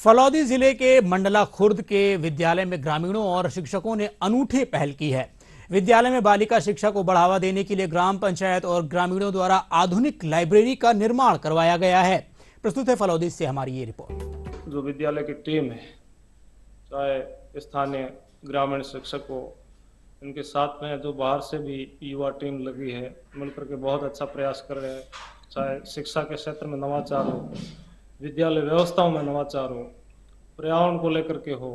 फलौदी जिले के मंडला खुर्द के विद्यालय में ग्रामीणों और शिक्षकों ने अनूठी पहल की है। विद्यालय में बालिका शिक्षा को बढ़ावा देने के लिए ग्राम पंचायत और ग्रामीणों द्वारा आधुनिक लाइब्रेरी का निर्माण करवाया गया है। प्रस्तुत है फलौदी से हमारी ये रिपोर्ट। जो विद्यालय की टीम है, चाहे स्थानीय ग्रामीण शिक्षक हो, इनके साथ में जो बाहर से भी युवा टीम लगी है, मिलकर के बहुत अच्छा प्रयास कर रहे हैं। चाहे शिक्षा के क्षेत्र में नवाचार हो, विद्यालय व्यवस्थाओं में नवाचार हो, पर्यावरण को लेकर के हो,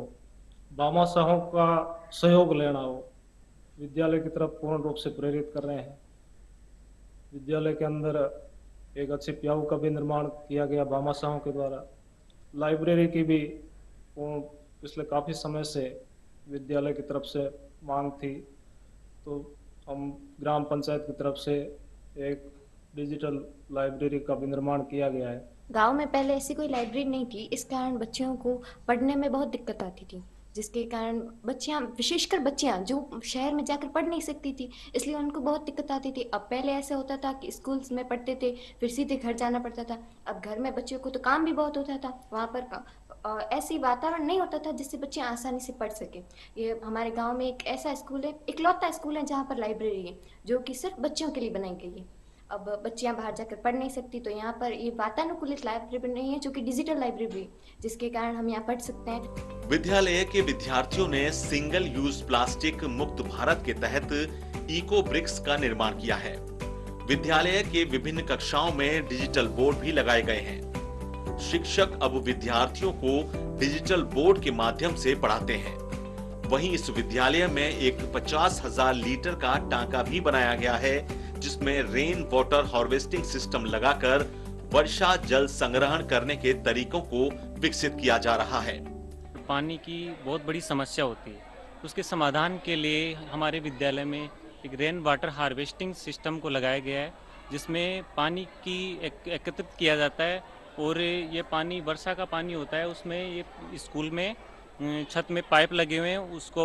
भामाशाहों का सहयोग लेना हो, विद्यालय की तरफ पूर्ण रूप से प्रेरित कर रहे हैं। विद्यालय के अंदर एक अच्छे प्याऊ का भी निर्माण किया गया भामाशाहों के द्वारा। लाइब्रेरी की भी पिछले काफ़ी समय से विद्यालय की तरफ से मांग थी, तो हम ग्राम पंचायत की तरफ से एक डिजिटल लाइब्रेरी का भी निर्माण किया गया है। गांव में पहले ऐसी कोई लाइब्रेरी नहीं थी, इस कारण बच्चियों को पढ़ने में बहुत दिक्कत आती थी, जिसके कारण बच्चियां, विशेषकर बच्चियां जो शहर में जाकर पढ़ नहीं सकती थी, इसलिए उनको बहुत दिक्कत आती थी। अब पहले ऐसा होता था कि स्कूल्स में पढ़ते थे, फिर सीधे घर जाना पड़ता था। अब घर में बच्चों को तो काम भी बहुत होता था, वहाँ पर ऐसी वातावरण नहीं होता था जिससे बच्चे आसानी से पढ़ सके। ये हमारे गाँव में एक ऐसा स्कूल है, इकलौता स्कूल है जहाँ पर लाइब्रेरी है, जो कि सिर्फ बच्चों के लिए बनाई गई है। अब बच्चियां बाहर जाकर पढ़ नहीं सकती, तो यहाँ पर ये वातानुकूलित लाइब्रेरी नहीं है, जो कि डिजिटल लाइब्रेरी है, जिसके कारण हम यहाँ पढ़ सकते हैं। विद्यालय के विद्यार्थियों ने सिंगल यूज प्लास्टिक मुक्त भारत के तहत इको ब्रिक्स का निर्माण किया है। विद्यालय के विभिन्न कक्षाओं में डिजिटल बोर्ड भी लगाए गए हैं। शिक्षक अब विद्यार्थियों को डिजिटल बोर्ड के माध्यम से पढ़ाते हैं। वहीं इस विद्यालय में एक 50,000 लीटर का टांका भी बनाया गया है, जिसमें रेन वाटर हार्वेस्टिंग सिस्टम लगाकर वर्षा जल संग्रहण करने के तरीकों को विकसित किया जा रहा है। पानी की बहुत बड़ी समस्या होती है, उसके समाधान के लिए हमारे विद्यालय में एक रेन वाटर हार्वेस्टिंग सिस्टम को लगाया गया है, जिसमें पानी की एकत्रित किया जाता है और ये पानी वर्षा का पानी होता है। उसमें ये स्कूल में छत में पाइप लगे हुए हैं, उसको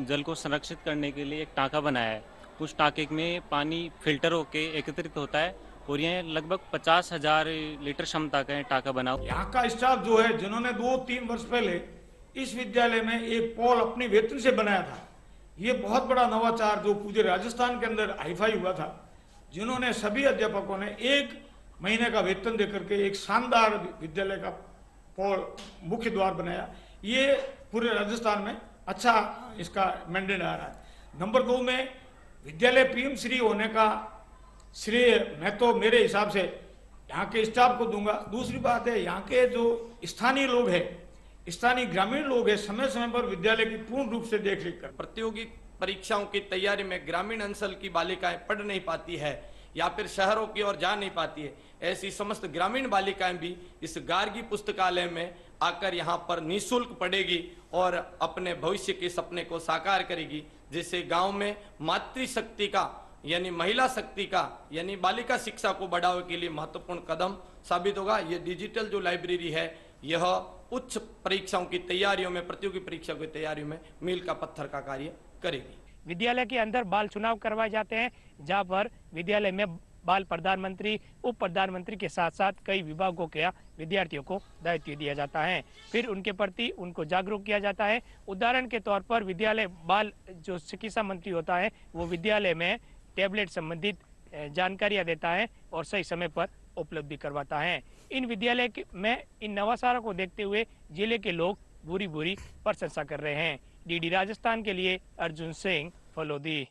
जल को संरक्षित करने के लिए एक टांका बनाया है। उस टांके में पानी फिल्टर होके एकत्रित होता है और ये लगभग 50,000 लीटर क्षमता का टांका बना। यहाँ का स्टाफ जो है, जिन्होंने 2-3 वर्ष पहले इस विद्यालय में एक पोल अपनी वेतन से बनाया था, ये बहुत बड़ा नवाचार जो पूरे राजस्थान के अंदर हाईफाई हुआ था, जिन्होंने सभी अध्यापकों ने 1 महीने का वेतन देकर के एक शानदार विद्यालय का पोल मुख्य द्वार बनाया। ये पूरे राजस्थान में अच्छा इसका मैंडेट आ रहा है। नंबर 2 में विद्यालय पीएम श्री होने का श्रेय मैं तो मेरे हिसाब से यहाँ के स्टाफ को दूंगा। दूसरी बात है, यहाँ के जो स्थानीय लोग हैं, स्थानीय ग्रामीण लोग हैं, समय समय पर विद्यालय की पूर्ण रूप से देखरेख कर। प्रतियोगी परीक्षाओं की तैयारी में ग्रामीण अंचल की बालिकाएं पढ़ नहीं पाती है या फिर शहरों की ओर जा नहीं पाती है, ऐसी समस्त ग्रामीण बालिकाएं भी इस गार्गी पुस्तकालय में आकर यहाँ पर निःशुल्क पढ़ेगी और अपने भविष्य के सपने को साकार करेगी, जिससे गांव में मातृशक्ति का यानी महिला शक्ति का यानी बालिका शिक्षा को बढ़ावे के लिए महत्वपूर्ण कदम साबित होगा। ये डिजिटल जो लाइब्रेरी है, यह उच्च परीक्षाओं की तैयारियों में, प्रतियोगी परीक्षा की तैयारियों में मील का पत्थर का कार्य करेगी। विद्यालय के अंदर बाल चुनाव करवाए जाते हैं, जहां पर विद्यालय में बाल प्रधानमंत्री, उप प्रधानमंत्री के साथ साथ कई विभागों के विद्यार्थियों को दायित्व दिया जाता है। फिर उनके प्रति उनको जागरूक किया जाता है। उदाहरण के तौर पर विद्यालय बाल जो चिकित्सा मंत्री होता है, वो विद्यालय में टैबलेट संबंधित जानकारियां देता है और सही समय पर उपलब्धि करवाता है। इन विद्यालय में इन नवाचारों को देखते हुए जिले के लोग बुरी प्रशंसा कर रहे हैं। डीडी राजस्थान के लिए अर्जुन सिंह, फलौदी।